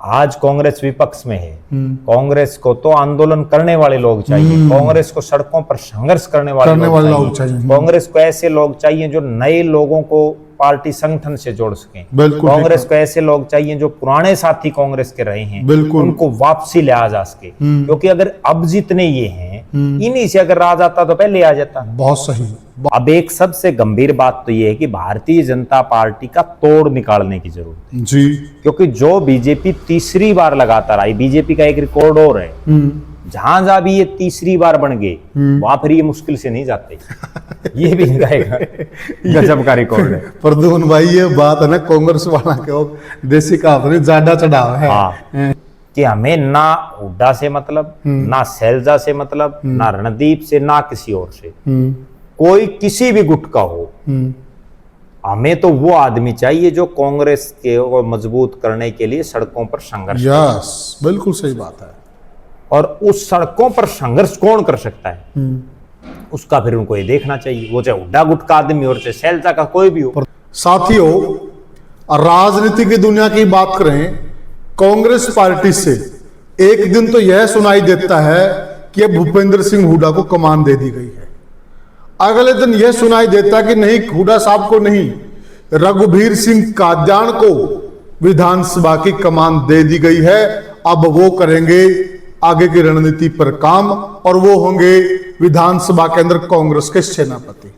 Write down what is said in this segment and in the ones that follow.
आज कांग्रेस विपक्ष में है। कांग्रेस को तो आंदोलन करने वाले लोग चाहिए, कांग्रेस को सड़कों पर संघर्ष करने वाले लोग चाहिए। कांग्रेस को ऐसे लोग चाहिए जो नए लोगों को पार्टी संगठन से जोड़ सकें। कांग्रेस को ऐसे लोग चाहिए जो पुराने साथी कांग्रेस के रहे हैं, उनको वापसी ले आ जा सके। क्योंकि अगर अब जितने ये हैं, इन्हीं से अगर आ जाता तो पहले आ जाता। बहुत सही। अब एक सबसे गंभीर बात तो ये है कि भारतीय जनता पार्टी का तोड़ निकालने की जरूरत है जी। क्योंकि जो बीजेपी तीसरी बार लगातार आई, बीजेपी का एक रिकॉर्ड और है, जहां जहां भी ये तीसरी बार बन गए वहां फिर ये मुश्किल से नहीं जाते। ये भी इनका गजब का रिकॉर्ड है। प्रद्युम्न भाई, ये बात है ना कांग्रेस वाला के देसी कहावत ज्यादा चढ़ावा है। हाँ, कि हमें ना हुड्डा से मतलब, ना शैलजा से मतलब, ना रणदीप से, ना किसी और से, कोई किसी भी गुट का हो, हमें तो वो आदमी चाहिए जो कांग्रेस के मजबूत करने के लिए सड़कों पर संघर्ष। यस, बिल्कुल सही बात है। और उस सड़कों पर संघर्ष कौन कर सकता है, उसका फिर उनको ये देखना चाहिए, वो चाहे हुड्डा गुट का आदमी और चाहे शैलजा का कोई भी हो। साथियों, राजनीति की दुनिया की बात करें, कांग्रेस पार्टी से एक दिन तो यह सुनाई देता है कि भूपेंद्र सिंह हुड्डा को कमान दे दी गई है, अगले दिन यह सुनाई देता कि नहीं, हुड्डा साहब को नहीं, रघुवीर सिंह कादियान को विधानसभा की कमान दे दी गई है। अब वो करेंगे आगे की रणनीति पर काम और वो होंगे विधानसभा के अंदर कांग्रेस के सेनापति।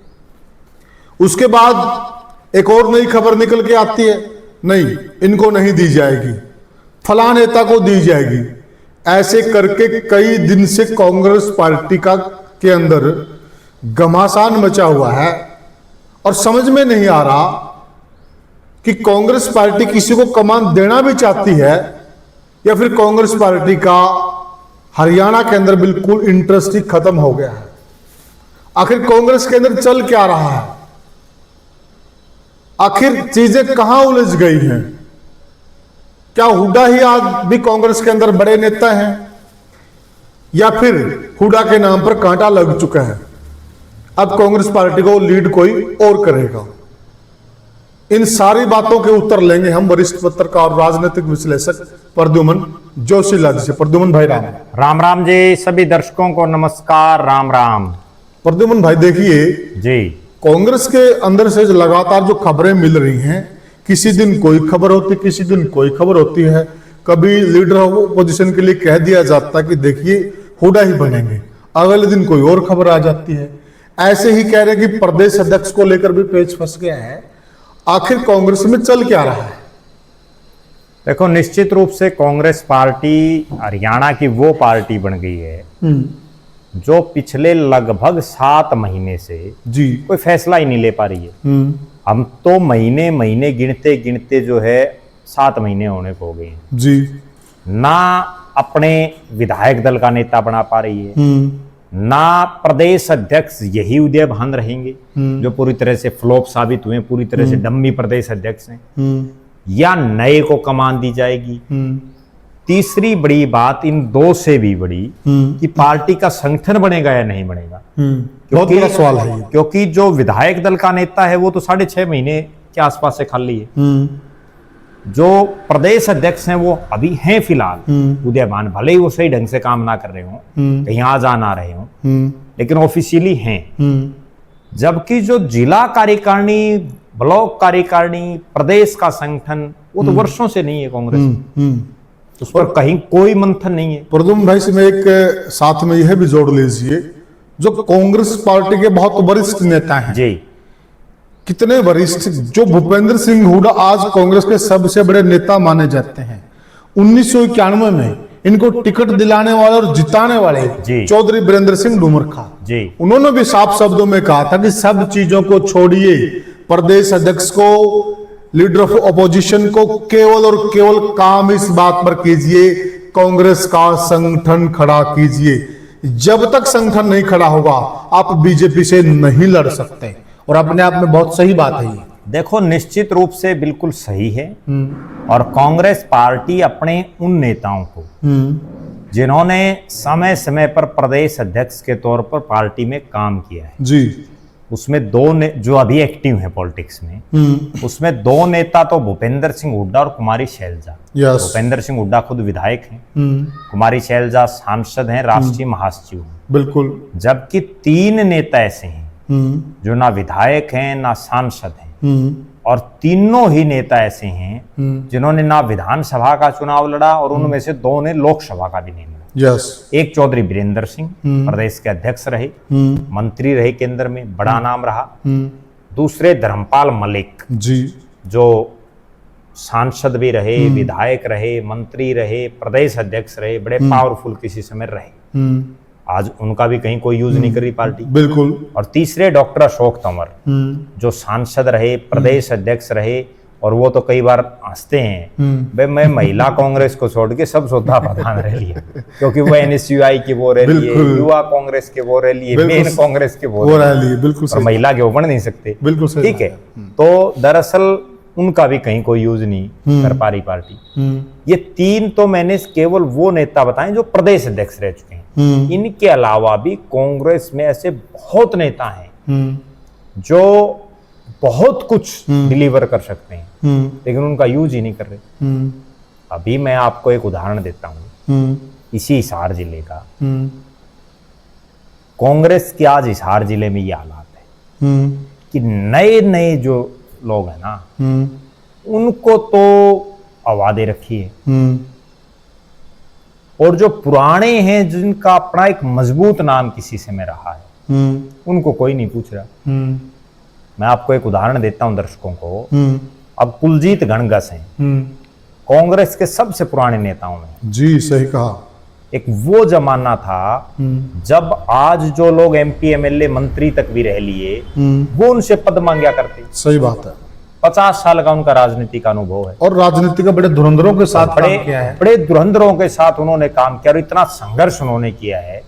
उसके बाद एक और नई खबर निकल के आती है, नहीं इनको नहीं दी जाएगी, फलां नेता को दी जाएगी। ऐसे करके कई दिन से कांग्रेस पार्टी का के अंदर घमासान मचा हुआ है और समझ में नहीं आ रहा कि कांग्रेस पार्टी किसी को कमान देना भी चाहती है या फिर कांग्रेस पार्टी का हरियाणा के अंदर बिल्कुल इंटरेस्ट ही खत्म हो गया है। आखिर कांग्रेस के अंदर चल क्या रहा है, आखिर चीजें कहां उलझ गई हैं? क्या हुड्डा ही आज भी कांग्रेस के अंदर बड़े नेता हैं या फिर हुड्डा के नाम पर कांटा लग चुका है? अब कांग्रेस पार्टी को लीड कोई और करेगा। इन सारी बातों के उत्तर लेंगे हम वरिष्ठ पत्रकार और राजनीतिक विश्लेषक प्रद्युम्न जोशीलाल जी से। प्रद्युम्न भाई राम राम। राम जी, सभी दर्शकों को नमस्कार, राम राम। प्रद्युम्न भाई देखिए जी, कांग्रेस के अंदर से लगातार जो खबरें मिल रही हैं, किसी दिन कोई खबर होती, किसी दिन कोई खबर होती है। कभी लीडर ऑपोजिशन के लिए कह दिया जाता कि देखिए हुड्डा ही बनेंगे, अगले दिन कोई और खबर आ जाती है। ऐसे ही कह रहे कि प्रदेश अध्यक्ष को लेकर भी पेच फंस गया है। आखिर कांग्रेस में चल क्या रहा है? देखो, निश्चित रूप से कांग्रेस पार्टी हरियाणा की वो पार्टी बन गई है जो पिछले लगभग 7 महीने से जी कोई फैसला ही नहीं ले पा रही है। हम तो महीने महीने गिनते गिनते जो है 7 महीने होने को हो गए हैं जी, ना अपने विधायक दल का नेता बना पा रही है, ना प्रदेश अध्यक्ष यही उदय भान रहेंगे जो पूरी तरह से फ्लॉप साबित हुए, पूरी तरह से डम्मी प्रदेश अध्यक्ष हैं, या नए को कमान दी जाएगी। तीसरी बड़ी बात इन दो से भी बड़ी कि पार्टी का संगठन बनेगा या नहीं बनेगा। बहुत बड़ा सवाल है ये। क्योंकि जो विधायक दल का नेता है वो तो 6.5 महीने के आसपास से खाली है। जो प्रदेश अध्यक्ष हैं वो अभी हैं फिलहाल उदयमान, भले ही वो सही ढंग से काम ना कर रहे हो, कहीं आ जा ना रहे हो, लेकिन ऑफिशियली हैं। जबकि जो जिला कार्यकारिणी, ब्लॉक कार्यकारिणी, प्रदेश का संगठन, वो तो वर्षों से नहीं है कांग्रेस में, उस पर कहीं कोई मंथन नहीं है। प्रद्युम्न भाई से मैं एक साथ में यह भी जोड़ लीजिए, जो कांग्रेस पार्टी के बहुत वरिष्ठ नेता हैं जी, कितने वरिष्ठ, जो भूपेंद्र सिंह हुड्डा आज कांग्रेस के सबसे बड़े नेता माने जाते हैं। 1991 में इनको टिकट दिलाने वाले और जिताने वाले चौधरी वीरेंद्र सिंह डूमरखा जी, उन्होंने भी साफ शब्दों में कहा था कि सब चीजों को छोड़िए, प्रदेश अध्यक्ष को, लीडर ऑफ ऑपोजिशन को केवल और केवल काम इस बात पर कीजिए, कांग्रेस का संगठन खड़ा कीजिए। जब तक संगठन नहीं खड़ा होगा आप बीजेपी से नहीं लड़ सकते। और अपने आप में बहुत सही बात है ये। देखो, निश्चित रूप से बिल्कुल सही है। और कांग्रेस पार्टी अपने उन नेताओं को जिन्होंने समय समय पर प्रदेश अध्यक्ष के तौर पर पार्टी में काम किया है जी, उसमें दो जो अभी एक्टिव हैं पॉलिटिक्स में, उसमें दो नेता तो भूपेंद्र सिंह हुड्डा और कुमारी शैलजा। यस। भूपेंद्र सिंह हुड्डा खुद विधायक हैं, कुमारी शैलजा सांसद हैं, राष्ट्रीय महासचिव हैं। बिल्कुल। जबकि 3 नेता ऐसे हैं जो ना विधायक हैं ना सांसद हैं, और तीनों ही नेता ऐसे हैं जिन्होंने ना विधानसभा का चुनाव लड़ा, और उनमें से 2 ने लोकसभा का भी नहीं लड़ा। यस। एक चौधरी वीरेंद्र सिंह प्रदेश के अध्यक्ष रहे, मंत्री रहे, केंद्र में बड़ा नाम रहा। दूसरे धर्मपाल मलिक जी, जो सांसद भी रहे, विधायक रहे, मंत्री रहे, प्रदेश अध्यक्ष रहे, बड़े पावरफुल किसी समय रहे। आज उनका भी कहीं कोई यूज नहीं कर रही पार्टी। बिल्कुल। और तीसरे डॉक्टर अशोक तंवर, जो सांसद रहे, प्रदेश अध्यक्ष रहे, और वो तो कई बार हंसते हैं, भाई मैं महिला कांग्रेस को छोड़ के सब सुधा प्रधान रह लिया, क्योंकि वो NSUI की वो रह लिए, युवा कांग्रेस के वो रह लिए, मेन कांग्रेस के वो रह लिए। बिल्कुल और महिला के वो बन नहीं सकते। बिल्कुल सही। ठीक है, तो दरअसल उनका भी कहीं कोई यूज नहीं कर पा रही पार्टी। ये 3 तो मैंने केवल वो नेता बताए जो प्रदेश अध्यक्ष रह चुके हैं। इनके अलावा भी कांग्रेस में ऐसे बहुत नेता हैं जो बहुत कुछ डिलीवर कर सकते हैं, लेकिन उनका यूज ही नहीं कर रहे। अभी मैं आपको एक उदाहरण देता हूं, इसी हिसार जिले का। कांग्रेस के आज हिसार जिले में ये हालात है कि नए नए जो लोग हैं ना, उनको तो हवा दे रखी है, और जो पुराने हैं जिनका अपना एक मजबूत नाम किसी से में रहा है, उनको कोई नहीं पूछ रहा। मैं आपको एक उदाहरण देता हूं दर्शकों को। अब कुलजीत गणगस हैं कांग्रेस के सबसे पुराने नेताओं में। जी, सही कहा। एक वो जमाना था जब आज जो लोग MP MLA मंत्री तक भी रह लिए, वो उनसे पद मांगा करते। सही बात है। 50 साल का उनका राजनीतिक अनुभव है, और राजनीति का बड़े धुरंधरों के साथ काम किया है। बड़े धुरंधरों के साथ उन्होंने काम किया, और इतना संघर्ष उन्होंने किया है,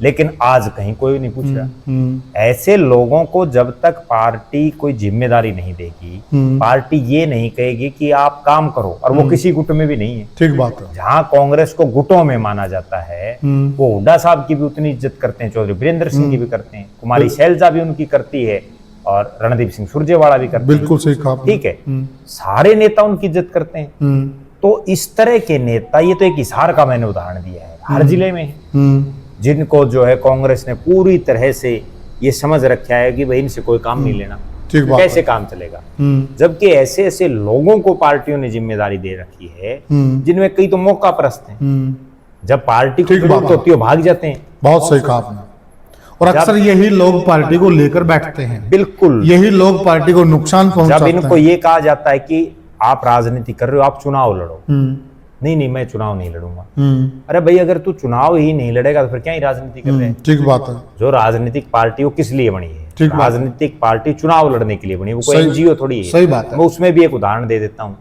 लेकिन आज कहीं कोई नहीं पूछ रहा। ऐसे लोगों को जब तक पार्टी कोई जिम्मेदारी नहीं देगी, पार्टी ये नहीं कहेगी कि आप काम करो, और वो किसी गुट में भी नहीं है। ठीक बात है। जहां कांग्रेस को गुटों में माना जाता है, वो हुड्डा साहब की भी उतनी इज्जत करते हैं, चौधरी वीरेंद्र सिंह की भी करते हैं, कुमारी शैलजा भी उनकी करती है, और रणदीप सिंह सुरजेवाला भी करते हैं। बिल्कुल सही कहा। ठीक है, सारे नेता उनकी इज्जत करते हैं। तो इस तरह के नेता, ये तो एक हिसार का मैंने उदाहरण दिया है, हर जिले में है, जिनको जो है कांग्रेस ने पूरी तरह से ये समझ रखा है कि भाई इनसे कोई काम नहीं लेना, कैसे काम चलेगा। जबकि ऐसे ऐसे लोगों को पार्टियों ने जिम्मेदारी दे रखी है जिनमें कई तो मौका परस्त हैं, जब पार्टी को जरूरत होती है भाग जाते हैं। बहुत सही कहा आपने। और अक्सर यही लोग पार्टी को लेकर बैठते हैं। बिल्कुल, यही लोग पार्टी को नुकसान पहुंचाते हैं। जब इनको ये कहा जाता है कि आप राजनीति कर रहे हो, आप चुनाव लड़ो, नहीं नहीं मैं चुनाव नहीं लड़ूंगा। अरे भाई, अगर तू चुनाव ही नहीं लड़ेगा तो फिर क्या ही राजनीति कर रहे हैं। ठीक बात है। जो राजनीतिक पार्टी वो किस लिए बनी है? राजनीतिक पार्टी चुनाव लड़ने के लिए बनी, वो कोई NGO थोड़ी है। सही बात है। मैं उसमें भी एक उदाहरण दे देता हूँ।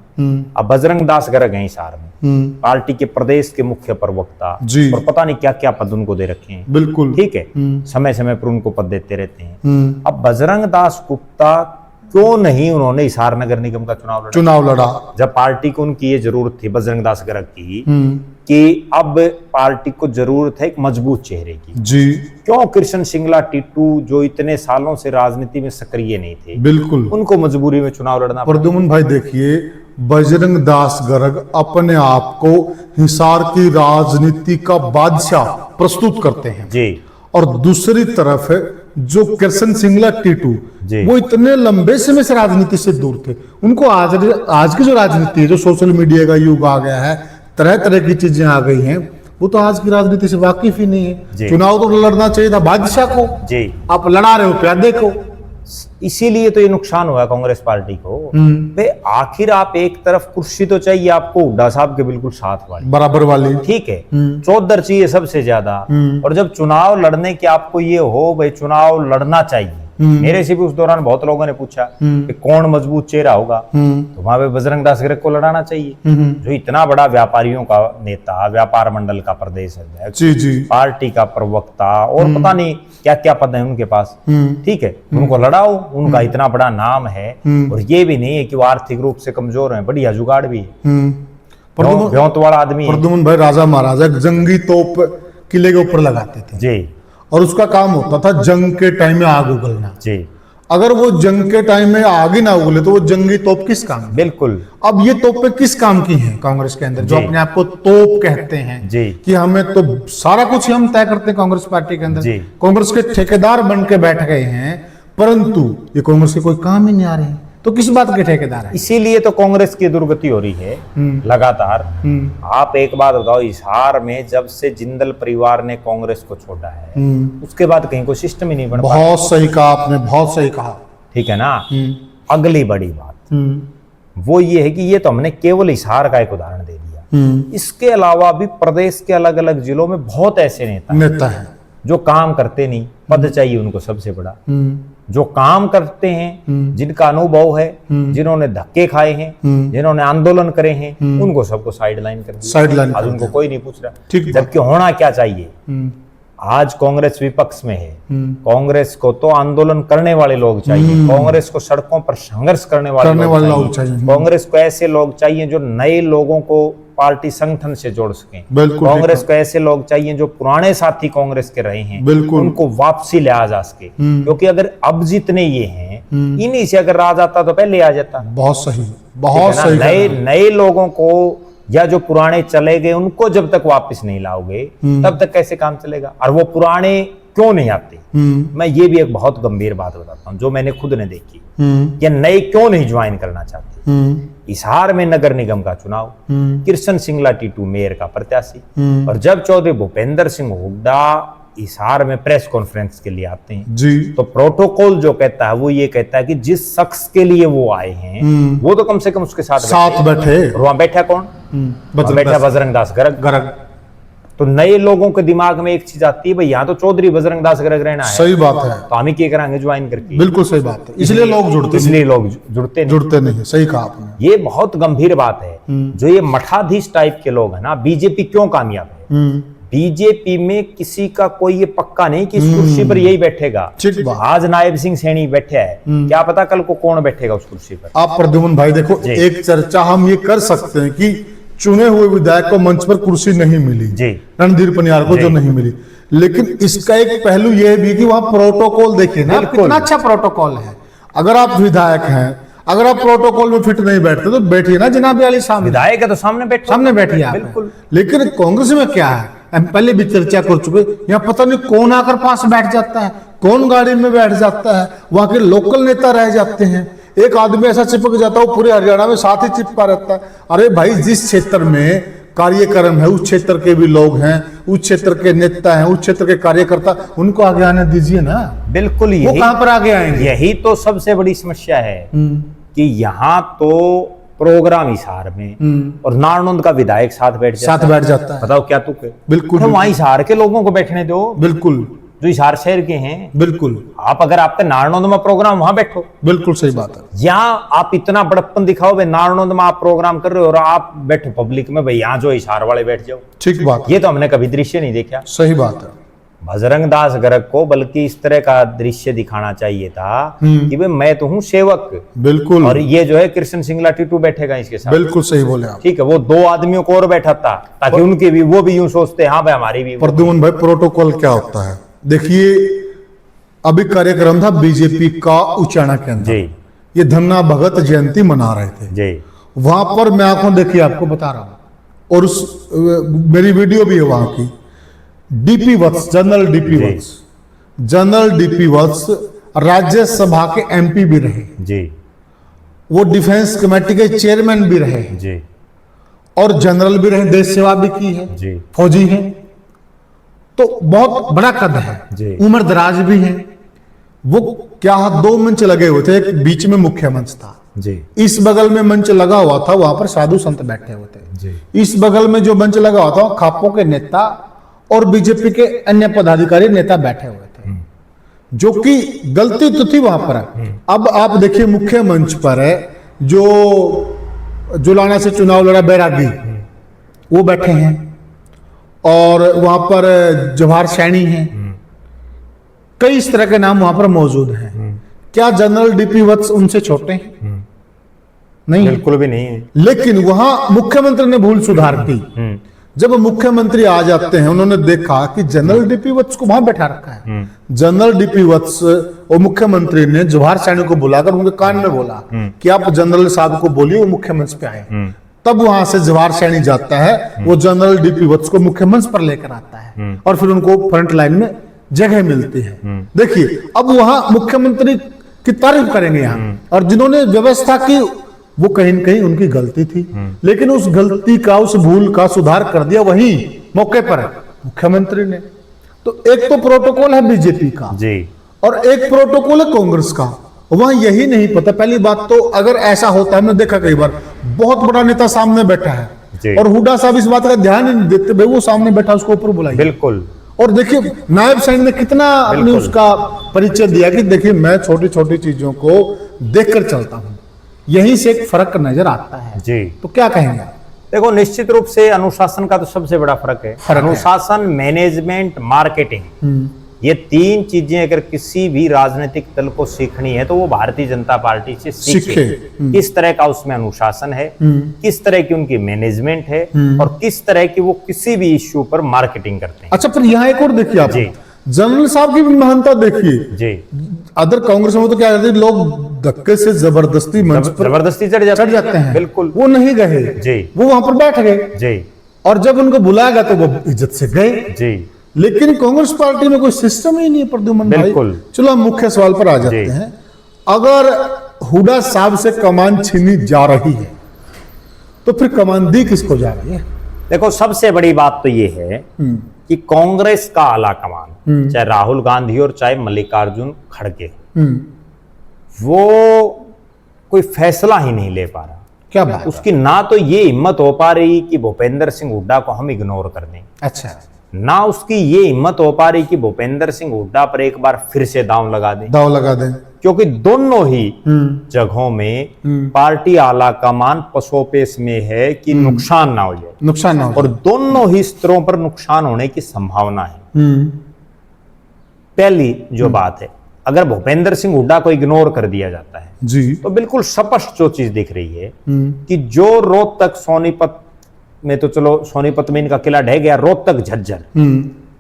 अब बजरंग दास गर्ग हैं हिसार में, पार्टी के प्रदेश के मुख्य प्रवक्ता, और पता नहीं क्या क्या पद उनको दे रखे हैं। बिल्कुल। ठीक है, समय समय पर उनको पद देते रहते हैं। अब बजरंग दास गुप्ता क्यों नहीं उन्होंने हिसार नगर निगम का चुनाव लड़ा? जब पार्टी को उनकी ये जरूरत थी बजरंग दास गर्ग की कि अब पार्टी को जरूरत है एक मजबूत चेहरे की। जी। क्यों कृष्ण सिंगला टीटू जो इतने सालों से राजनीति में सक्रिय नहीं थे, बिल्कुल उनको मजबूरी में चुनाव लड़ना। प्रद्युमन भाई देखिए, बजरंग दास गर्ग अपने आप को हिसार की राजनीति का बादशाह प्रस्तुत करते हैं जी, और दूसरी तरफ जो कृष्ण सिंगला टीटू वो इतने लंबे समय से राजनीति से दूर थे। उनको आज की जो राजनीति है, जो सोशल मीडिया का युग आ गया है, तरह तरह की चीजें आ गई हैं, वो तो आज की राजनीति से वाकिफ ही नहीं है। चुनाव तो लड़ना चाहिए था बादशाह को, जी आप लड़ा रहे हो प्यादे को। इसीलिए तो ये नुकसान हुआ कांग्रेस पार्टी को। आखिर आप एक तरफ कुर्सी तो चाहिए आपको हुड्डा साहब के बिल्कुल साथ वाली, बराबर वाली, ठीक है, चौधर चाहिए सबसे ज्यादा। और जब चुनाव लड़ने के आपको ये हो भाई चुनाव लड़ना चाहिए, मेरे से भी उस दौरान बहुत लोगों ने पूछा कि कौन मजबूत चेहरा होगा, तो वहां पे बजरंग दास गर्ग को लड़ाना चाहिए, जो इतना बड़ा व्यापारियों का नेता, व्यापार मंडल का प्रदेश अध्यक्ष, पार्टी का प्रवक्ता, और पता नहीं क्या क्या पद है उनके पास। ठीक है, उनको लड़ाओ, उनका इतना बड़ा नाम है, और ये भी नहीं है कि वो आर्थिक रूप से कमजोर है, बढ़िया जुगाड़ भी है, भ्योंत वाला आदमी है। प्रद्युमन भाई राजा महाराजा जंगी तोप किले के ऊपर लगाते थे जी, और उसका काम होता था जंग के टाइम में आग उगलना जी, अगर वो जंग के टाइम में आग ही ना उगले तो वो जंगी तोप किस काम की? बिल्कुल। अब ये तोपें किस काम की हैं कांग्रेस के अंदर, जो जी। अपने आप को तोप कहते हैं जी। कि हमें तो सारा कुछ ही हम तय करते हैं कांग्रेस पार्टी के अंदर। जी। कांग्रेस के ठेकेदार बन के बैठ गए हैं, परंतु ये कांग्रेस के कोई काम ही नहीं आ रहे हैं, तो किस बात के ठेकेदार हैं? इसीलिए तो कांग्रेस की दुर्गति हो रही है लगातार। आप एक बात बताओ, हिसार में जब से जिंदल परिवार ने कांग्रेस को छोड़ा है उसके बाद कहीं कोई सिस्टम ही नहीं बन पाया। बहुत सही कहा आपने, बहुत सही कहा। ठीक है ना। अगली बड़ी बात वो ये है कि ये तो हमने केवल हिसार का एक उदाहरण दे दिया, इसके अलावा भी प्रदेश के अलग अलग जिलों में बहुत ऐसे नेता है जो काम करते नहीं, पद चाहिए उनको सबसे बड़ा, जो काम करते हैं, जिनका अनुभव है, जिन्होंने धक्के खाए हैं, जिन्होंने आंदोलन करे हैं, उनको सबको साइडलाइन कर दिया। साइडलाइन आज उनको कोई नहीं पूछ रहा। ठीक। जबकि होना क्या चाहिए, आज कांग्रेस विपक्ष में है, कांग्रेस को तो आंदोलन करने वाले लोग चाहिए, कांग्रेस को सड़कों पर संघर्ष करने वाले लोग चाहिए, कांग्रेस को ऐसे लोग चाहिए जो नए लोगों को पार्टी संगठन से जोड़ सकें, कांग्रेस को ऐसे लोग चाहिए जो पुराने साथी कांग्रेस के रहे हैं उनको वापसी ले आ जा सके। क्योंकि अगर अब जितने ये हैं इन्हीं से अगर राज आता तो पहले आ जाता। बहुत सही, बहुत सही। नए लोगों को या जो पुराने चले गए उनको जब तक वापस नहीं लाओगे तब तक कैसे काम चलेगा। और वो पुराने क्यों नहीं आते, मैं ये भी एक बहुत गंभीर बात बताता हूँ जो मैंने खुद ने देखी, कि नए क्यों नहीं ज्वाइन करना चाहते। हिसार में नगर निगम का चुनाव, कृष्ण सिंगला टीटू मेयर का प्रत्याशी, और जब चौधरी भूपेंद्र सिंह हुड्डा हिसार में प्रेस कॉन्फ्रेंस के लिए आते हैं जी, तो प्रोटोकॉल जो कहता है वो ये कहता है कि जिस शख्स के लिए वो आए हैं वो तो कम से कम उसके साथ बैठे। और वहां बैठा कौन? बैठा बजरंग दास गर्ग। तो नए लोगों के दिमाग में एक चीज आती है, भाई यहाँ तो चौधरी बजरंग दास गर्ग रहना है। सही बात है। तो हम ही क्या कराएंगे ज्वाइन करके? बिल्कुल सही बात है। इसलिए लोग जुड़ते नहीं। सही कहा आपने। ये बहुत गंभीर बात है। जो ये मठाधीश टाइप के लोग है ना, बीजेपी क्यों कामयाब है? बीजेपी में किसी का कोई ये पक्का नहीं कि इस कुर्सी पर यही बैठेगा। आज नायब सिंह सैनी बैठे है, क्या पता कल को कौन बैठेगा उस कुर्सी पर। आप प्रद्युमन भाई देखो, एक चर्चा हम ये कर सकते हैं कि चुने हुए विधायक को मंच पर कुर्सी नहीं मिली, रणधीर पनियार को जो नहीं मिली, लेकिन इसका एक पहलू यह भी कि वहां प्रोटोकॉल देखिए ना, कितना अच्छा प्रोटोकॉल है। अगर आप विधायक हैं, अगर आप प्रोटोकॉल में फिट नहीं बैठते तो बैठिए ना जनाब अली सामने। विधायक है तो सामने बैठिए आप। बिल्कुल। लेकिन कांग्रेस में क्या है, हम पहले भी चर्चा कर चुके, यहाँ पता नहीं कौन आकर पास बैठ जाता है, कौन गाड़ी में बैठ जाता है, वहां के लोकल नेता रह जाते हैं। एक आदमी ऐसा चिपक जाता है वो पूरे हरियाणा में साथ ही चिपका रहता है। अरे भाई, जिस क्षेत्र में कार्यक्रम है उस क्षेत्र के भी लोग हैं, उस क्षेत्र के नेता हैं, उस क्षेत्र के कार्यकर्ता, उनको आगे आने दीजिए ना। बिल्कुल। वो कहां पर आगे आएंगे? यही तो सबसे बड़ी समस्या है कि यहाँ तो प्रोग्राम हिसार में और नारनौंद का विधायक साथ बैठ जाता है। बताओ क्या तुक है? बिल्कुल। वहां हिसार के लोगों को बैठने दो, बिल्कुल, जो हिसार शहर के हैं। बिल्कुल। आप अगर आपका नारनौंद में प्रोग्राम, वहां बैठो। बिल्कुल सही बात है। यहाँ आप इतना बड़प्पन दिखाओ, भाई नारनौंद में आप प्रोग्राम कर रहे हो और आप बैठो पब्लिक में, भाई यहाँ जो हिसार वाले बैठ जाओ। ठीक बात। ये तो हमने कभी दृश्य नहीं देखा। सही बात है। बजरंग दास गर्ग को बल्कि इस तरह का दृश्य दिखाना चाहिए था कि भाई मैं तो हूँ सेवक। बिल्कुल। और ये जो है कृष्ण सिंगला टीटू बैठेगा इसके साथ। बिल्कुल सही बोले आप। ठीक है, वो दो आदमियों को और बैठा था ताकि उनके भी, वो भी यूं सोचते हाँ भाई हमारी भी। प्रद्युमन भाई, प्रोटोकॉल क्या होता है? देखिए, अभी कार्यक्रम था बीजेपी का उचाना के अंदर, ये धन्ना भगत जयंती मना रहे थे जी। वहां पर मैं आंखों देखिए आपको बता रहा हूं, और उस मेरी वीडियो भी है वहां की। डीपी वत्स, जनरल डीपी वत्स राज्यसभा के एमपी भी रहे जी, वो डिफेंस कमेटी के चेयरमैन भी रहे जी, और जनरल भी रहे, देश सेवा भी की है जी, फौजी हैं, तो बहुत बड़ा कद है, उम्र दराज भी है। वो क्या, दो मंच लगे हुए थे, एक बीच में मुख्य मंच था जी, इस बगल में मंच लगा हुआ था, वहां पर साधु संत बैठे हुए थे जी। इस बगल में जो मंच लगा हुआ था खापों के नेता और बीजेपी के अन्य पदाधिकारी नेता बैठे हुए थे, जो कि गलती तो थी वहां पर। अब आप देखिए, मुख्य मंच पर है जो जुलाना से चुनाव लड़ा बैरागी, वो बैठे हैं, और वहां पर जवाहर सैनी हैं, कई इस तरह के नाम वहां पर मौजूद हैं। क्या जनरल डीपी वत्स उनसे छोटे हैं? नहीं, बिल्कुल भी नहीं है। लेकिन वहां मुख्यमंत्री ने भूल सुधार की, जब मुख्यमंत्री आ जाते हैं, उन्होंने देखा कि जनरल डीपी वत्स को वहां बैठा रखा है। जनरल डीपी वत्स और मुख्यमंत्री ने जवाहर सैनी को बुलाकर उनके कान में बोला कि आप जनरल साहब को बोलिए वो मुख्य मंच पे आए। तब वहां से जवाहर सैनी जाता है, वो जनरल डीपी वत्स को मुख्य मंच पर लेकर आता है और फिर उनको फ्रंट लाइन में जगह मिलती है। देखिए, अब वहां मुख्यमंत्री की तारीफ करेंगे यहाँ, और जिन्होंने व्यवस्था की वो कहीं न कहीं उनकी गलती थी, लेकिन उस गलती का, उस भूल का सुधार कर दिया वही मौके पर मुख्यमंत्री ने। तो एक तो प्रोटोकॉल है बीजेपी का जी, और एक प्रोटोकॉल है कांग्रेस का। वहां यही नहीं पता। पहली बात तो अगर ऐसा होता है, हमने देखा कई बार, बहुत बड़ा नेता सामने बैठा है और हुड्डा साहब इस बात का ध्यान नहीं देते, भाई वो सामने बैठा उसको ऊपर बुलाइए। बिल्कुल। और देखिए नायब सैनी ने कितना अपनी उसका परिचय दिया कि देखिए मैं छोटी छोटी चीजों को देखकर चलता हूं। यहीं से एक फर्क नजर आता है जी। तो क्या कहेंगे? देखो, निश्चित रूप से अनुशासन का तो सबसे बड़ा फर्क है। अनुशासन, मैनेजमेंट, मार्केटिंग, ये तीन चीजें अगर किसी भी राजनीतिक दल को सीखनी है तो वो भारतीय जनता पार्टी से सीखे। किस तरह का उसमें अनुशासन है, किस तरह की उनकी मैनेजमेंट है, और किस तरह की वो किसी भी इश्यू पर मार्केटिंग करते हैं। अच्छा, फिर यहाँ एक और देखिए आप, जनरल साहब की भी महानता देखिए जी। अदर कांग्रेस में तो क्या करते हैं, लोग धक्के से जबरदस्ती मंच पर जबरदस्ती चढ़ जाते हैं। बिल्कुल, वो नहीं गए जी, वो वहां पर बैठ गए जी, और जब उनको बुलाया गया तो वो इज्जत से गए जी। लेकिन कांग्रेस पार्टी में कोई सिस्टम ही नहीं है प्रद्युमन भाई। चलो हम मुख्य सवाल पर आ जाते हैं। अगर हुड्डा साहब से कमान छीनी जा रही है तो फिर कमान दी किसको जा रही है? देखो, सबसे बड़ी बात तो ये है कि कांग्रेस का आला कमान, चाहे राहुल गांधी और चाहे मल्लिकार्जुन खड़गे, वो कोई फैसला ही नहीं ले पा रहा। क्या बात? उसकी ना तो ये हिम्मत हो पा रही कि भूपेंद्र सिंह हुड्डा को हम इग्नोर कर दें। अच्छा। ना उसकी ये हिम्मत हो पा रही कि भूपेंद्र सिंह हुड्डा पर एक बार फिर से दांव लगा दें। क्योंकि दोनों ही जगहों में पार्टी आला कमान पसोपेश में है कि नुकसान ना हो जाए, और दोनों ही स्तरों पर नुकसान होने की संभावना है। पहली जो बात है, अगर भूपेंद्र सिंह हुड्डा को इग्नोर कर दिया जाता है जी, तो बिल्कुल स्पष्ट जो चीज दिख रही है कि जो रोहतक सोनीपत में, तो चलो सोनीपत में इनका किला ढह गया, रोहतक झज्जर,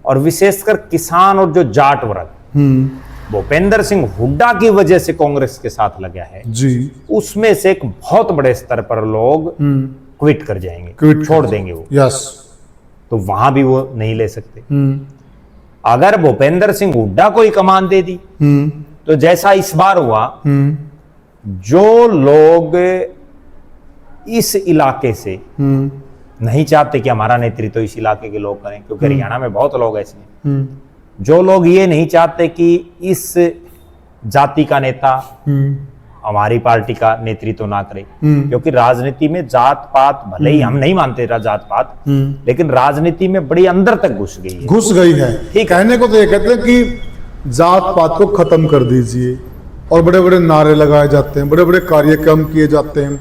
और विशेषकर किसान और जो जाट वर्ग भूपेंद्र सिंह हुड्डा की वजह से कांग्रेस के साथ लगा है जी, उसमें से एक बहुत बड़े स्तर पर लोग क्विट कर जाएंगे, छोड़ देंगे वो। यस। तो वहां भी वो नहीं ले सकते। अगर भूपेंद्र सिंह हुड्डा को ही कमान दे दी तो जैसा इस बार हुआ, जो लोग इस इलाके से नहीं चाहते कि हमारा नेतृत्व इस इलाके के लोग करें, क्योंकि हरियाणा में बहुत लोग ऐसे हैं, जो लोग ये नहीं चाहते कि इस जाति का नेता हमारी पार्टी का नेतृत्व ना करे, क्योंकि राजनीति में जात पात, भले ही हम नहीं मानते जात पात, लेकिन राजनीति में बड़ी अंदर तक घुस गई है। ठीक, कहने को तो ये कहते हैं कि जात पात को खत्म कर दीजिए, और बड़े बड़े नारे लगाए जाते हैं, बड़े बड़े कार्यक्रम किए जाते हैं,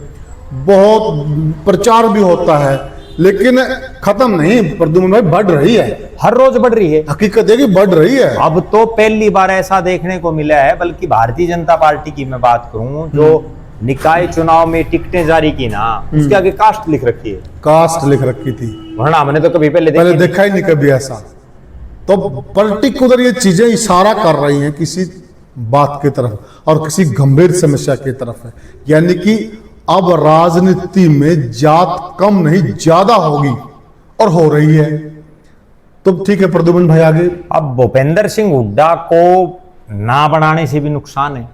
बहुत प्रचार भी होता है, लेकिन खत्म नहीं। प्रद्युमन भाई, बढ़ रही है, हर रोज बढ़ रही है। हकीकत है कि बढ़ रही है। अब तो पहली बार ऐसा देखने को मिला है, बल्कि भारतीय जनता पार्टी की मैं बात करूं, जो निकाय चुनाव में टिकटें जारी की ना, उसके आगे कास्ट लिख रखी है। कास्ट लिख रखी थी, वरना हमने तो कभी पहले देखा ही नहीं कभी ऐसा। तो पर्टिकुलर ये चीजें इशारा कर रही हैं किसी बात की तरफ, और किसी गंभीर समस्या की तरफ है, यानी कि अब राजनीति में जात कम नहीं ज्यादा होगी, और हो रही है। तो ठीक है प्रद्युमन भाई, आगे। अब भूपेंद्र सिंह हुड्डा को ना बनाने से भी नुकसान है,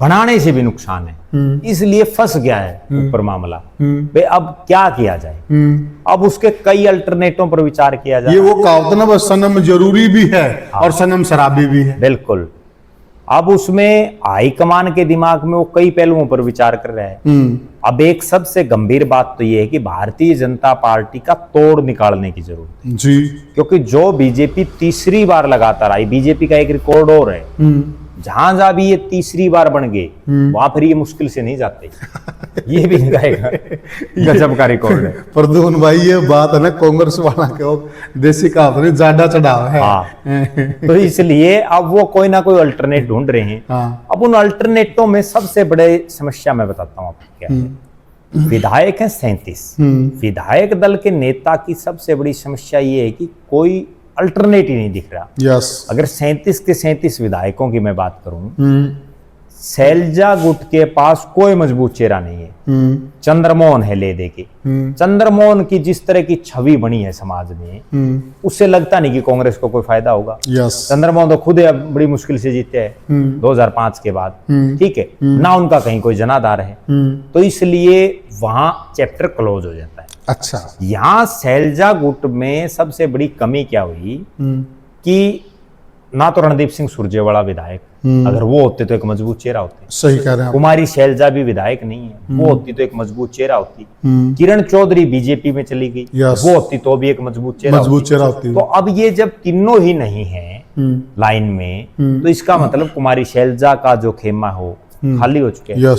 बनाने से भी नुकसान है, इसलिए फंस गया है ऊपर मामला। भाई अब क्या किया जाए? अब उसके कई अल्टरनेटों पर विचार किया जाए। ये वो कहावत ना, बस सनम जरूरी भी है और सनम शराबी भी है। बिल्कुल। अब उसमें हाईकमान के दिमाग में वो कई पहलुओं पर विचार कर रहा है। अब एक सबसे गंभीर बात तो ये है कि भारतीय जनता पार्टी का तोड़ निकालने की जरूरत है जी, क्योंकि जो बीजेपी तीसरी बार लगातार आई, बीजेपी का एक रिकॉर्ड और है, जहां जहां भी ये तीसरी बार बन गए वहां फिर ये मुश्किल से नहीं जाते। ये भी इनका गजब का रिकॉर्ड है। प्रद्युमन भाई, ये बात है ना कांग्रेस वाला के देसी कहावत ज्यादा चढ़ाव है। तो इसलिए अब वो कोई ना कोई अल्टरनेट ढूंढ रहे हैं। अब उन अल्टरनेटों में सबसे बड़े समस्या मैं बताता हूँ आपको क्या है। विधायक हैं 37। विधायक दल के नेता की सबसे बड़ी समस्या ये है कि कोई अल्टरनेट ही नहीं दिख रहा। यस। अगर 37 के 37 विधायकों की मैं बात करूं, शैलजा गुट के पास कोई मजबूत चेहरा नहीं है। चंद्रमोहन है ले दे के। चंद्रमोहन की जिस तरह की छवि बनी है समाज में, उससे लगता नहीं कि कांग्रेस को कोई फायदा होगा। यस। चंद्रमोहन तो खुद अब बड़ी मुश्किल से जीते हैं 2005 के बाद, ठीक है ना, उनका कहीं कोई जनाधार है, तो इसलिए वहां चैप्टर क्लोज हो जाता है। अच्छा। यहां शैलजा गुट में सबसे बड़ी कमी क्या हुई कि ना तो रणदीप सिंह सुरजेवाला विधायक, अगर वो होते तो एक मजबूत चेहरा होते। सही कह रहे हैं। कुमारी शैलजा भी विधायक नहीं है, वो होती तो एक मजबूत चेहरा होती। किरण चौधरी बीजेपी में चली गई, वो होती तो भी एक मजबूत चेहरा होती। तो अब ये जब तीनों ही नहीं है लाइन में, तो इसका मतलब कुमारी शैलजा का जो खेमा हो खाली हो चुके हैं।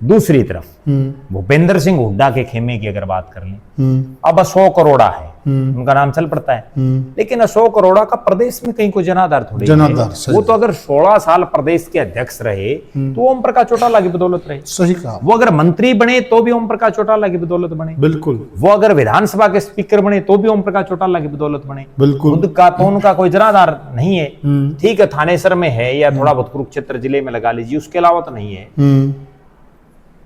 दूसरी तरफ भूपेंद्र सिंह हुड्डा के खेमे की अगर बात कर लें, अब अशोक अरोड़ा है, उनका नाम चल पड़ता है, लेकिन अशोक अरोड़ा का प्रदेश में कहीं कोई जनाधार थोड़ी है। वो तो अगर 16 साल प्रदेश के अध्यक्ष रहे तो ओम प्रकाश चौटाला की बदौलत रहे। सही कहा। वो अगर मंत्री बने तो भी ओम प्रकाश चौटाला की बदौलत बने। बिल्कुल। वो अगर विधानसभा के स्पीकर बने तो भी ओम प्रकाश चौटाला की बदौलत बने। बिल्कुल। उनका तो उनका कोई जनाधार नहीं है। ठीक है, थानेसर में है या थोड़ा बहुत कुरुक्षेत्र जिले में लगा लीजिए, उसके अलावा तो नहीं है।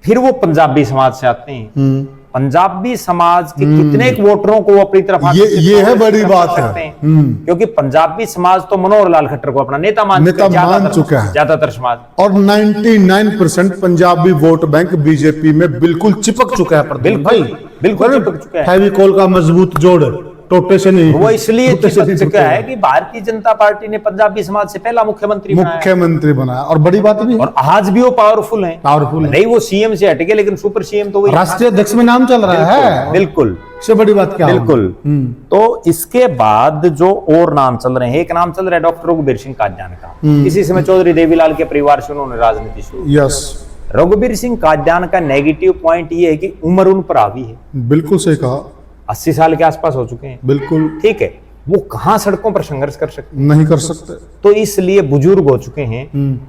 फिर वो पंजाबी समाज से आते हैं। पंजाबी समाज के कितने वोटरों को वो अपनी तरफ ये है बड़ी बात है, क्योंकि पंजाबी समाज तो मनोहर लाल खट्टर को अपना नेता मान चुका है ज्यादातर समाज, और 99% पंजाबी वोट बैंक बीजेपी में बिल्कुल चिपक चुका है। बिल्कुल चिपक चुका है। फेविकोल का मजबूत जोड़ टोटे से नहीं। वो इसलिए चिपक चुका है कि भारतीय जनता पार्टी ने पंजाबी समाज से पहला मुख्यमंत्री बनाया, और बड़ी बात भी, और आज भी वो पावरफुल है। नहीं वो सीएम से हटके, लेकिन सुपर सीएम तो वही राष्ट्रीय अध्यक्ष में नाम चल रहा है। बिल्कुल, इससे बड़ी बात क्या? बिल्कुल। तो इसके बाद जो और नाम चल रहे हैं, एक नाम चल रहा है डॉक्टर रघुबीर सिंह कादियान का। इसी समय चौधरी देवीलाल के परिवार से उन्होंने राजनीति शुरू। यस। रघुबीर सिंह कादियान का नेगेटिव पॉइंट ये है कि उम्र उन पर हावी है। बिल्कुल सही कहा। 80 साल के आसपास हो चुके हैं। बिल्कुल ठीक है, वो कहां सड़कों पर संघर्ष कर सकते? नहीं कर सकते। तो इसलिए बुजुर्ग हो चुके हैं,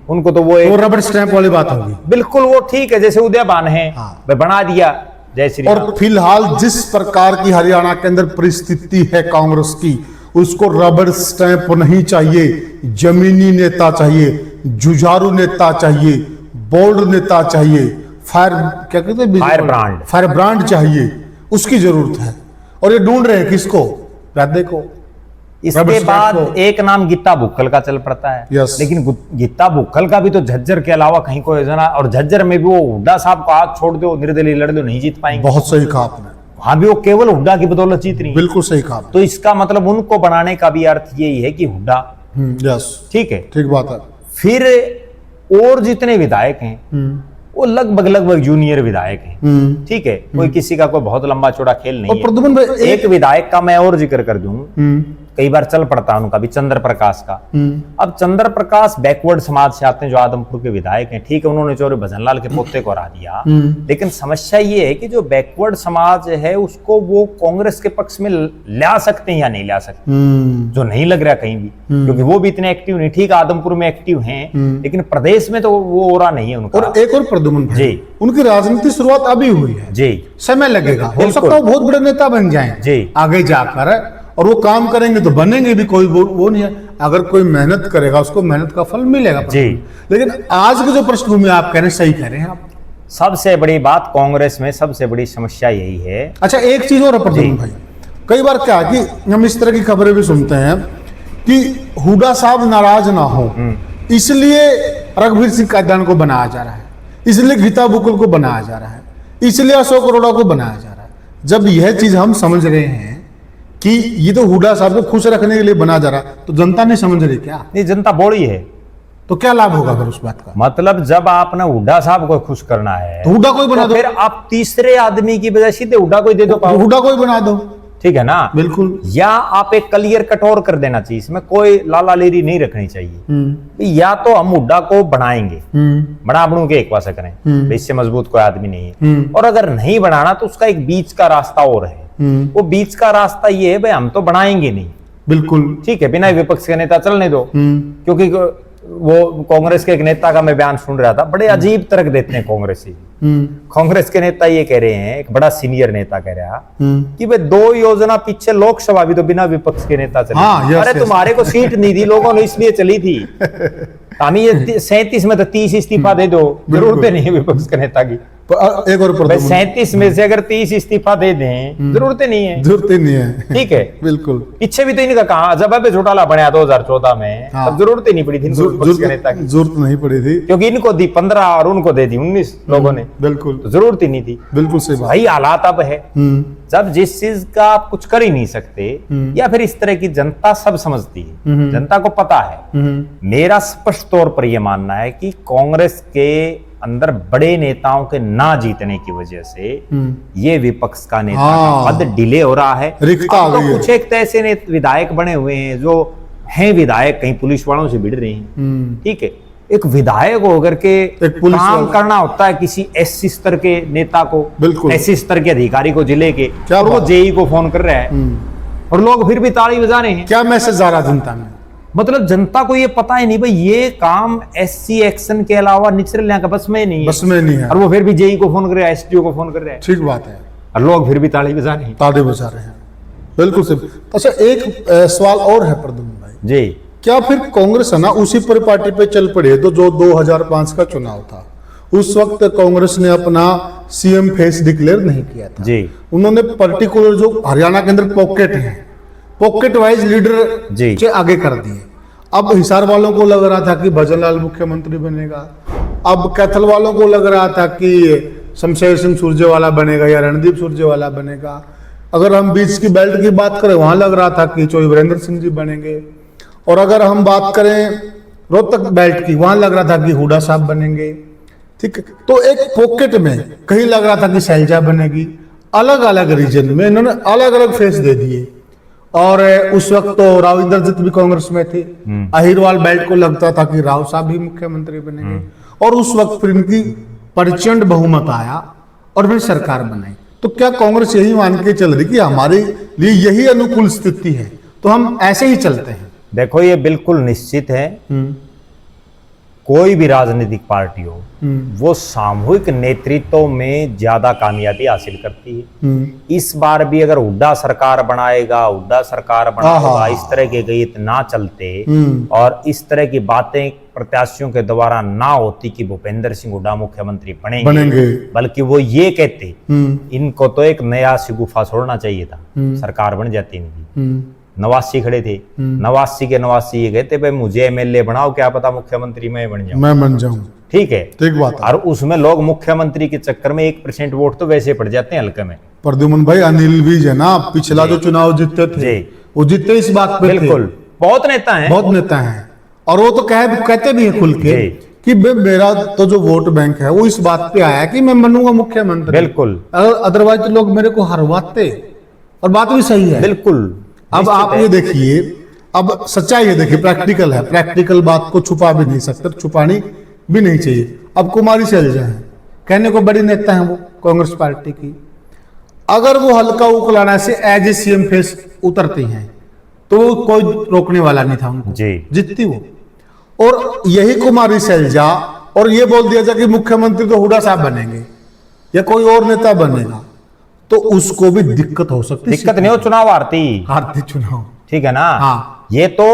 उनको तो वो एक रबड़ स्टैंप वाली बात होगी। बिल्कुल, वो ठीक है, जैसे उदयबान है, बना दिया जय श्री। और फिलहाल जिस प्रकार की हरियाणा के अंदर परिस्थिति है कांग्रेस की, उसको रबड़ स्टैंप नहीं चाहिए, जमीनी नेता चाहिए, जुझारू नेता चाहिए, बोल्ड नेता चाहिए, क्या कहते हैं, फायर ब्रांड चाहिए, उसकी जरूरत है। और ये ढूंढ रहे हैं किसको? राधे को। इसके बाद एक नाम गीता भुक्कल का चल पड़ता है। लेकिन गीता भुक्कल का भी तो झज्जर के अलावा कहीं कोई जना, और झज्जर में भी वो हुड्डा साहब को हाथ छोड़ दो, निर्दलीय लड़ दो, नहीं जीत पाएंगे। बहुत सही कहा आपने। वहां भी वो केवल हुड्डा की बदौलत जीत रही है। बिल्कुल सही कहा। तो इसका मतलब उनको बनाने का भी अर्थ यही है कि हुड्डा, ठीक है, ठीक बात है। फिर और जितने विधायक हैं वो लगभग जूनियर विधायक हैं। ठीक है, कोई किसी का कोई बहुत लंबा चौड़ा खेल नहीं है। एक विधायक का मैं और जिक्र कर दूं, कई बार चल पड़ता है उनका भी, चंद्र प्रकाश का। अब चंद्र प्रकाश बैकवर्ड समाज से आते हैं, जो आदमपुर के विधायक हैं। ठीक है, उन्होंने चौधरी भजनलाल के पोते को हरा दिया, लेकिन समस्या ये है कि जो बैकवर्ड समाज है उसको वो कांग्रेस के पक्ष में ला सकते हैं या नहीं ला सकते, जो नहीं लग रहा कहीं भी, क्योंकि वो भी इतने एक्टिव नहीं। ठीक है, आदमपुर में एक्टिव हैं, लेकिन प्रदेश में तो वो हो रहा नहीं है उनका। और एक और प्रद्युमन जी, उनकी राजनीति शुरुआत अभी हुई है जी, समय लगेगा, हो सकता है बहुत बड़े नेता बन जाएं जी आगे जाकर, और वो काम करेंगे तो बनेंगे भी, कोई वो नहीं है। अगर कोई मेहनत करेगा उसको मेहनत का फल मिलेगा जी। लेकिन आज की जो पृष्ठभूमि आप कह रहे हैं, सही कह रहे हैं आप। सबसे बड़ी बात कांग्रेस में सबसे बड़ी समस्या यही है। अच्छा, एक चीज और प्रद्युमन भाई, कई बार क्या कि हम इस तरह की खबरें भी सुनते हैं कि हुड्डा साहब नाराज ना हो, इसलिए रघुवीर सिंह कादियान को बनाया जा रहा है, इसलिए गीता भुक्कल को बनाया जा रहा है, इसलिए अशोक अरोड़ा को बनाया जा रहा है। जब यह चीज हम समझ रहे हैं कि ये तो हुड्डा साहब को खुश रखने के लिए बना जा रहा, तो जनता नहीं समझ रही क्या? नहीं, जनता बोली है, तो क्या लाभ होगा फिर उस बात का? मतलब जब आपने हुड्डा साहब को खुश करना है तो हुड्डा कोई बना दो, फिर आप तीसरे आदमी की बजाय सीधे हुड्डा कोई दे दो, हुड्डा कोई बना दो, ठीक है ना? बिल्कुल। या आप एक क्लियर कट और कर देना चाहिए, इसमें कोई लाला लेरी नहीं रखनी चाहिए। या तो हम हुड्डा को बनाएंगे, बना बनू के एक पासा करें, इससे मजबूत कोई आदमी नहीं है, और अगर नहीं बनाना तो उसका एक बीच का रास्ता और है। वो बीच का रास्ता ये है, भाई हम तो बनाएंगे नहीं, बिल्कुल ठीक है, बिना विपक्ष के नेता चलने दो। क्योंकि वो कांग्रेस के एक नेता का मैं बयान सुन रहा था, बड़े अजीब तर्क देते हैं कांग्रेसी, कांग्रेस के नेता ये कह रहे हैं, एक बड़ा सीनियर नेता कह रहा कि भाई 2 योजना पीछे लोकसभा भी तो बिना विपक्ष के नेता चली। हाँ, यस, अरे यस। तुम्हारे को सीट नहीं दी लोगों ने, इसलिए चली थी। हमें ये 37 में तो 30 इस्तीफा दे दो, जरूरत नहीं है विपक्ष के नेता की। एक और भाई 37 में से अगर 30 इस्तीफा दे दें, जरूरत नहीं है। जरूरत ही नहीं है। ठीक है, बिल्कुल। पीछे भी तो इनका कहा, जब अबे घोटाला बनया 2014 में, हाँ। तब जरूरत ही नहीं पड़ी थी इनको विपक्ष के नेता की, जरूरत नहीं पड़ी थी, क्योंकि इनको दी 15 और उनको दे दी 19 लोगों ने, बिल्कुल तो जरूरत ही नहीं थी। बिल्कुल सही बात। भाई हालात अब है, जब जिस चीज का आप कुछ कर ही नहीं सकते, या फिर इस तरह की जनता सब समझती है, जनता को पता है। मेरा स्पष्ट तौर पर यह मानना है कि कांग्रेस के अंदर बड़े नेताओं के ना जीतने की वजह से ये विपक्ष का नेता का पद डिले हो रहा है। रिक्ता आ अब तो गई है। कुछ एक ऐसे विधायक बने हुए हैं जो हैं विधायक, कहीं पुलिस वालों से भिड़ रहे हैं। ठीक है, एक विधायक होकर के पुलिस काम वाला। करना होता है किसी एससी स्तर के नेता को, बिल्कुल। एससी स्तर के अधिकारी को, जिले के, क्या और वो बात। जेई को फोन कर रहा है और लोग फिर भी ताली बजा रहे हैं। क्या मैसेज आ रहा जनता में? मतलब जनता को ये पता ही नहीं भाई ये काम एससी एक्शन के अलावा निचले का बस में नहीं है, बस में नहीं है। और वो फिर भी जेई को फोन कर रहा है, एसडीओ को फोन कर रहा है, ठीक बात है, और लोग फिर भी ताली बजा रहे हैं। ताड़े बजा रहे हैं, बिल्कुल सही। अच्छा, एक सवाल और है प्रद्युम्न भाई जी, क्या फिर कांग्रेस है ना उसी परिपाटी पे चल पड़ी है? तो जो 2005 का चुनाव था, उस वक्त कांग्रेस ने अपना सीएम फेस डिक्लेयर नहीं किया था जी, उन्होंने पर्टिकुलर जो हरियाणा के अंदर पॉकेट है, पॉकेट वाइज लीडर जी। के आगे कर दिए। अब हिसार वालों को लग रहा था कि भजनलाल मुख्यमंत्री बनेगा, अब कैथल वालों को लग रहा था कि शमशेर सिंह सुरजेवाला बनेगा या रणदीप सुरजेवाला बनेगा। अगर हम बीच की बेल्ट की बात करें, वहां लग रहा था कि चौधरी वीरेंद्र सिंह जी बनेंगे, और अगर हम बात करें रोहतक बेल्ट की, वहां लग रहा था कि हुड्डा साहब बनेंगे। ठीक है, तो एक पॉकेट में कहीं लग रहा था कि शैलजा बनेगी। अलग अलग रीजन में इन्होंने अलग अलग फेस दे दिए, और उस वक्त तो राव इंद्रजीत भी कांग्रेस में थे, अहिरवाल बेल्ट को लगता था कि राव साहब भी मुख्यमंत्री बनेंगे, और उस वक्त फिर इनकी प्रचंड बहुमत आया और फिर सरकार बनाई। तो क्या कांग्रेस यही मान के चल रही कि हमारे लिए यही अनुकूल स्थिति है, तो हम ऐसे ही चलते हैं? देखो ये बिल्कुल निश्चित है, कोई भी राजनीतिक पार्टी हो वो सामूहिक नेतृत्व में ज्यादा कामयाबी हासिल करती है। इस बार भी अगर हुड्डा सरकार बनाएगा, हुड्डा सरकार बनाएगा, इस तरह के गीत ना चलते और इस तरह की बातें प्रत्याशियों के द्वारा ना होती कि भूपेंद्र सिंह हुड्डा मुख्यमंत्री बनेंगे, बल्कि वो ये कहते इनको तो एक नया सिगुफा छोड़ना चाहिए था, सरकार बन जाती इनकी। नवासी खड़े थे, नवासी के नवासी ये कहते भाई मुझे एमएलए बनाओ, क्या पता मुख्यमंत्री मैं बन जाऊं। ठीक है, ठीक बात है। और उसमें लोग मुख्यमंत्री के चक्कर में 1% वोट तो वैसे पड़ जाते हैं हल्के में। प्रद्युम्न भाई, अनिल विज है ना, पिछला जो चुनाव जीते थे वो जीते इस बात पे बिल्कुल, बहुत नेता हैं, बहुत नेता हैं, और वो तो कहते भी हैं खुल के कि मेरा तो जो वोट बैंक है वो इस बात पे आया कि मैं बनूंगा मुख्यमंत्री। बिल्कुल, अदरवाइज तो लोग मेरे को हरवाते, और बात भी सही है। बिल्कुल। अब आप ये देखिए, अब सच्चाई है, देखिए प्रैक्टिकल है, प्रैक्टिकल बात को छुपा भी नहीं सकते, छुपानी भी नहीं चाहिए। अब कुमारी शैलजा है, कहने को बड़ी नेता है वो कांग्रेस पार्टी की, अगर वो हल्का उकलाना से एज ए सीएम फेस उतरती हैं तो कोई रोकने वाला नहीं था उनको, जीतती वो। और यही कुमारी शैलजा और ये बोल दिया जाए कि मुख्यमंत्री तो हुड्डा साहब बनेंगे या कोई और नेता बनेगा, तो उसको भी दिक्कत हो सकती है। दिक्कत नहीं हो, चुनाव हारती चुनाव, ठीक है ना। हाँ। ये तो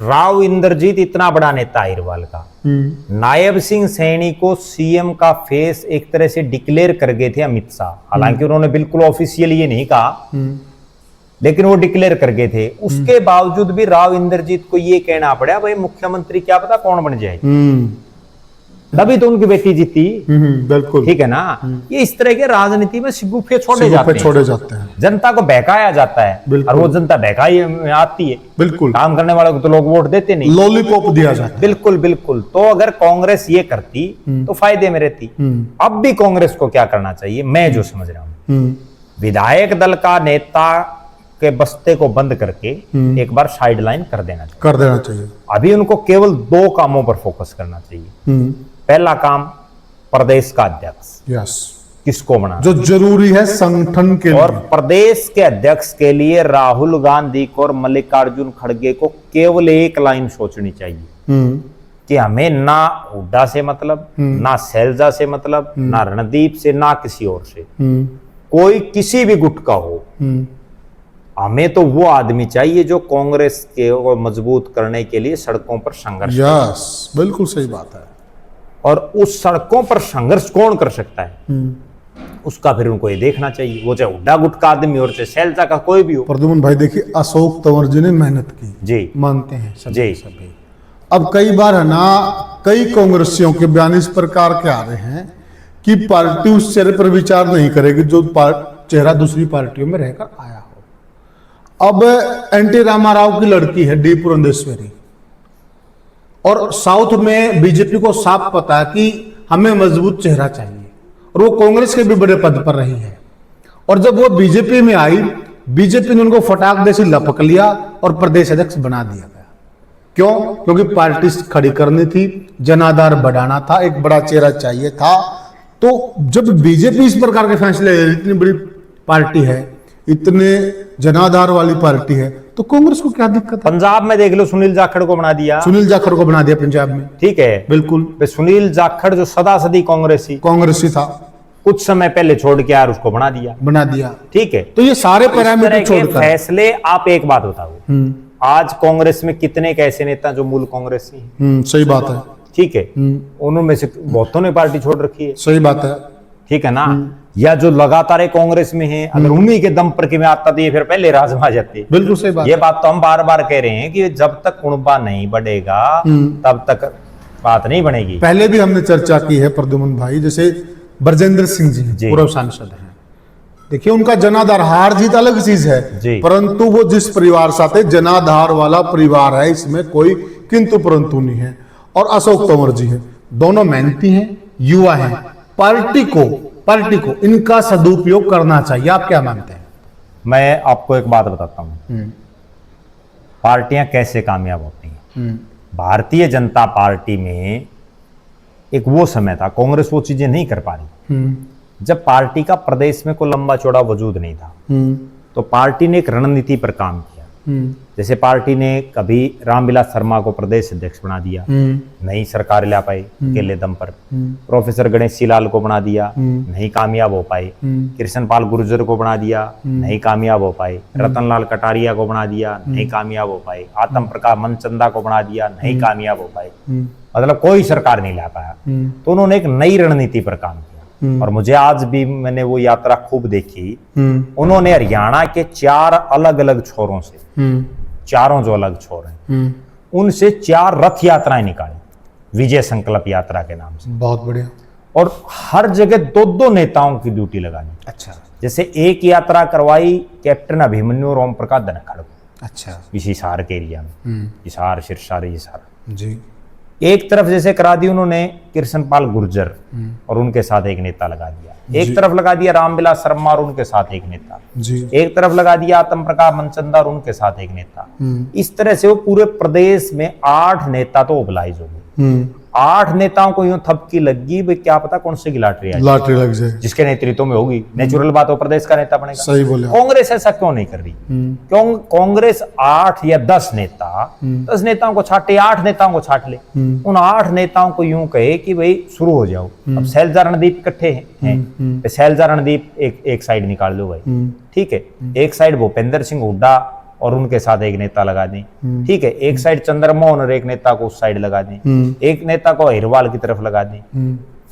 राव इंद्रजीत इतना बड़ा नेता अहिरवाल का, नायब सिंह सैनी को सीएम का फेस एक तरह से डिक्लेयर कर गए थे अमित शाह, हालांकि उन्होंने बिल्कुल ऑफिशियल ये नहीं कहा, लेकिन वो डिक्लेयर कर गए थे। उसके बावजूद भी राव इंद्रजीत को ये कहना पड़ा भाई मुख्यमंत्री क्या पता कौन बन जाए, तभी तो उनकी बेटी जीती। बिल्कुल, ठीक है ना। ये इस तरह के राजनीति में सिगुफे छोड़े जाते हैं, जनता को बहकाया जाता है, और वो जनता बहकाई में आती है। बिल्कुल, काम करने वालों को तो लोग वोट देते नहीं, लॉलीपॉप दिया जाता है। बिल्कुल बिल्कुल। तो अगर कांग्रेस ये करती तो फायदे में रहती। अब भी कांग्रेस को क्या करना चाहिए, मैं जो समझ रहा हूँ, विधायक दल का नेता के बस्ते को बंद करके एक बार साइड लाइन कर देना चाहिए। अभी उनको केवल 2 कामों पर फोकस करना चाहिए। पहला काम, प्रदेश का अध्यक्ष, यस, किसको बनाना, जो जरूरी है संगठन के लिए। और प्रदेश के अध्यक्ष के लिए राहुल गांधी को और मल्लिकार्जुन खड़गे को केवल एक लाइन सोचनी चाहिए कि हमें ना हुड्डा से मतलब, ना शैलजा से मतलब, ना रणदीप से, ना किसी और से, कोई किसी भी गुट का हो, हमें तो वो आदमी चाहिए जो कांग्रेस के को मजबूत करने के लिए सड़कों पर संघर्ष करे। यस, बिल्कुल सही बात है। और उस सड़कों पर संघर्ष कौन कर सकता है, उसका फिर उनको ये देखना चाहिए, वो चाहे हुड्डा गुट का आदमी और चाहे शैलजा का कोई भी हो। प्रद्युमन भाई देखिए, अशोक तंवर जी ने मेहनत की, जी मानते हैं सभी जी। सभी। अब कई बार है ना, कई कांग्रेसियों के बयान इस प्रकार के आ रहे हैं कि पार्टी उस चेहरे पर विचार नहीं करेगी जो चेहरा दूसरी पार्टियों में रहकर आया हो। अब एनटी रामाराव की लड़की है डी पुरंदेश्वरी, और साउथ में बीजेपी को साफ पता है कि हमें मजबूत चेहरा चाहिए, और वो कांग्रेस के भी बड़े पद पर रही है। और जब वो बीजेपी में आई, बीजेपी ने उनको फटाक दे से लपक लिया और प्रदेश अध्यक्ष बना दिया गया। क्यों? क्योंकि पार्टी खड़ी करनी थी, जनाधार बढ़ाना था, एक बड़ा चेहरा चाहिए था। तो जब बीजेपी इस प्रकार के फैसले, इतनी बड़ी पार्टी है, इतने जनाधार वाली पार्टी है, तो कांग्रेस को क्या दिक्कत है? पंजाब में देख लो, सुनील जाखड़ को बना दिया, सुनील जाखड़ को बना दिया पंजाब में, ठीक है, बिल्कुल। सुनील जाखड़ जो सदा सदी कांग्रेसी था, कुछ समय पहले छोड़ के यार उसको बना दिया, ठीक है। तो ये सारे पैरामीटर छोड़कर फैसले, आप एक बात बताओ, आज कांग्रेस में कितने ऐसे नेता जो मूल कांग्रेसी हैं? सही बात है, ठीक है, उनमें से बहुतों ने पार्टी छोड़ रखी है, सही बात है, ठीक है ना। या जो लगातार कांग्रेस में है, अगर उन्हीं के दम पर कि मैं आता तो ये फिर पहले राजमा जाते। बिल्कुल सही बात। ये बात तो हम बार बार कह रहे हैं कि जब तक कुणबा नहीं बढ़ेगा तब तक बात नहीं बनेगी। पहले भी हमने चर्चा की है प्रद्युमन भाई, जैसे ब्रजेंद्र सिंह जी पूर्व सांसद हैं, देखिए उनका जनाधार, हार जीत अलग चीज है, परंतु वो जिस परिवार से आते, जनाधार वाला परिवार है, इसमें कोई किंतु परंतु नहीं है। और अशोक तंवर जी है, दोनों मेहनती हैं, युवा हैं, पार्टी को इनका सदुपयोग करना चाहिए। आप क्या मानते हैं? मैं आपको एक बात बताता हूं, पार्टियां कैसे कामयाब होती हैं। भारतीय जनता पार्टी में एक वो समय था, कांग्रेस वो चीजें नहीं कर पा रही, जब पार्टी का प्रदेश में कोई लंबा चौड़ा वजूद नहीं था, तो पार्टी ने एक रणनीति पर काम किया। जैसे पार्टी ने कभी रामविलास शर्मा को प्रदेश अध्यक्ष बना दिया, नहीं सरकार ला पाई अकेले दम पर। प्रोफेसर गणेशी लाल को बना दिया, नहीं कामयाब हो पाए। कृष्णपाल गुर्जर को बना दिया, नहीं कामयाब हो पाए। रतनलाल कटारिया को बना दिया, नहीं कामयाब हो पाए। आत्म प्रकाश मनचंदा को बना दिया, नहीं कामयाब हो पाए। मतलब कोई सरकार नहीं ला पाया। तो उन्होंने एक नई रणनीति पर काम किया, और मुझे आज भी, मैंने वो यात्रा खूब देखी। उन्होंने हरियाणा के 4 अलग अलग छोरों से, चारों जो अलग छोर हैं, उनसे 4 रथ यात्राएं निकाली, विजय संकल्प यात्रा के नाम से। बहुत बढ़िया। और हर जगह 2-2 नेताओं की ड्यूटी लगा दी। अच्छा। जैसे एक यात्रा करवाई कैप्टन अभिमन्यु और ओम प्रकाश धनखड़ को, अच्छा, इस हिसार के एरिया में, हिसार, सिरसा, हिसार जी। एक तरफ जैसे करा दी उन्होंने कृष्णपाल गुर्जर और उनके साथ एक नेता लगा दिया। एक तरफ लगा दिया रामविलास शर्मा और उनके साथ एक नेता जी। एक तरफ लगा दिया आत्म प्रकाश मनचंदा और उनके साथ एक नेता। इस तरह से वो पूरे प्रदेश में 8 नेता तो मोबिलाइज हो गए। 8 नेताओं को यूं थपकी लगी, भाई क्या पता कौन सी लॉटरी लग जाए, जिसके नेतृत्व में होगी। नेचुरल बात हो, प्रदेश का नेता बनेगा। सही बोले। कांग्रेस ऐसा क्यों नहीं कर रही? क्यों? कांग्रेस 8 या 10 नेता, 10 नेताओं को छाटे, 8 नेताओं को छाट ले। उन 8 नेताओं को यूं कहे कि भाई शुरू हो जाओ। अब शैलजा रणदीप इकट्ठे हैं, शैलजा रणदीप एक साइड निकाल दो भाई, ठीक है। एक साइड भूपेंद्र सिंह हुड्डा और उनके साथ एक नेता लगा दें, ठीक है। एक साइड चंद्रमोहन और एक नेता को उस साइड लगा दें, एक नेता को अहिरवाल की तरफ लगा दें,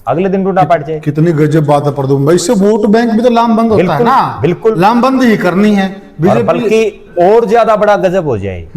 अगले दिन टूटा पड़ जाए। कितनी गजब बात है प्रद्युमन भाई, इससे वोट बैंक भी तो लामबंद होता है ना। बिल्कुल लामबंद ही करनी है, बल्कि और ज्यादा बड़ा गजब हो जाए।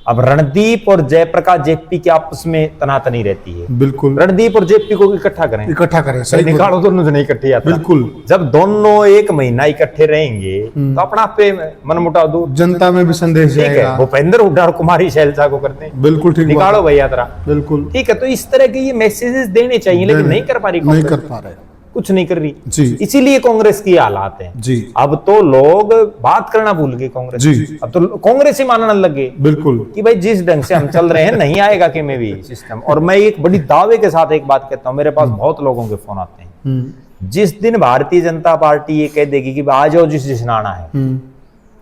अब रणदीप और जयप्रकाश जेपी की आपस में तनातनी रहती है। बिल्कुल। रणदीप और जेपी को इकट्ठा करें, सही निकालो, दोनों से नहीं इकट्ठी आता। बिल्कुल। जब दोनों 1 महीना इकट्ठे रहेंगे तो अपना पे मनमुटाव दूर, जनता में भी संदेश जाएगा। भूपेंद्र हुड्डा और कुमारी शैलजा को करते हैं, बिल्कुल ठीक, निकालो भाई यात्रा, बिल्कुल ठीक है। तो इस तरह के ये मैसेजेस देने चाहिए, लेकिन नहीं कर पा रही, नहीं कर पा रहे, कुछ नहीं कर रही जी। इसीलिए कांग्रेस की हालात है जी। अब तो लोग बात करना भूल गए कांग्रेस जी। अब तो कांग्रेस ही मानने लगे, बिल्कुल, कि भाई जिस ढंग से हम चल रहे हैं नहीं आएगा कि में भी सिस्टम। और मैं एक बड़ी दावे के साथ एक बात कहता हूं, मेरे पास बहुत लोगों के फोन आते हैं, जिस दिन भारतीय जनता पार्टी ये कह देगी कि आ जाओ जिस आना है,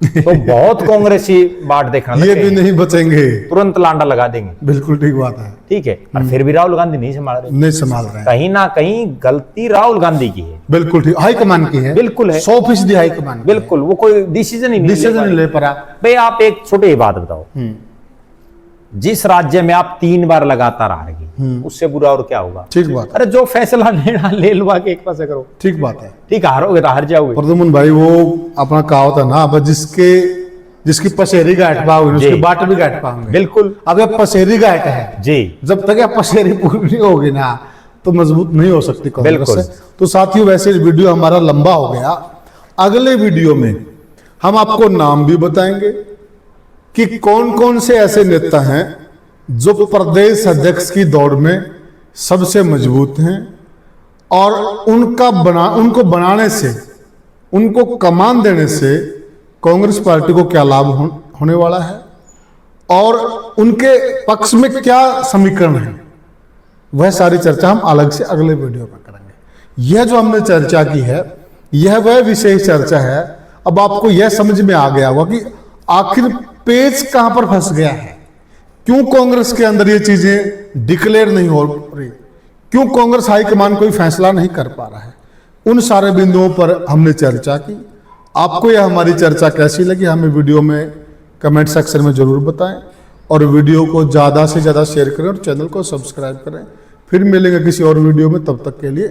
तो बहुत कांग्रेसी बाट देखना ये भी नहीं बचेंगे, तुरंत लांडा लगा देंगे। बिल्कुल ठीक बात है। ठीक है, और फिर भी राहुल गांधी नहीं संभाल रहे। नहीं संभाल रहे हैं। कहीं ना कहीं गलती राहुल गांधी की है। बिल्कुल ठीक, हाईकमान की है। बिल्कुल है, 100% हाईकमान की है। बिल्कुल। वो कोई डिसीजन ही डिसीजन नहीं ले पा रहा। भाई आप एक छोटी बात बताओ, जिस राज्य में आप 3 बार लगातार हार गए, उससे बुरा और क्या होगा? ठीक बात है। अरे जो फैसला लेना ले लो, के एक पास करो। ठीक बात है। ठीक, हारोगे तो हार जाओगे। प्रद्युमन भाई, वो अपना कहावत है ना, बस जिसकी पसेरी गांठ पाओगे उसकी बाट भी गांठ पाओगे। बिल्कुल। अब ये पसेरी गांठ है जी, जब तक ये पसेरी पूरी नहीं होगी ना तो मजबूत नहीं हो सकती कांग्रेस बिल्कुल। से। तो साथियों, वैसे वीडियो हमारा लंबा हो गया। अगले वीडियो में हम आपको नाम भी बताएंगे कि कौन कौन से ऐसे नेता हैं जो प्रदेश अध्यक्ष की दौड़ में सबसे मजबूत हैं, और उनको बनाने से, उनको कमान देने से कांग्रेस पार्टी को क्या लाभ होने वाला है, और उनके पक्ष में क्या समीकरण है, वह सारी चर्चा हम अलग से अगले वीडियो में करेंगे। यह जो हमने चर्चा की है, यह वह विशेष चर्चा है। अब आपको यह समझ में आ गया होगा कि आखिर पेच कहां पर फंस गया है, क्यों कांग्रेस के अंदर ये चीजें डिक्लेयर नहीं हो रही, क्यों कांग्रेस हाईकमान कोई फैसला नहीं कर पा रहा है। उन सारे बिंदुओं पर हमने चर्चा की। आपको यह हमारी चर्चा कैसी लगी, हमें वीडियो में कमेंट सेक्शन में जरूर बताएं, और वीडियो को ज़्यादा से ज़्यादा शेयर करें और चैनल को सब्सक्राइब करें। फिर मिलेंगे किसी और वीडियो में, तब तक के लिए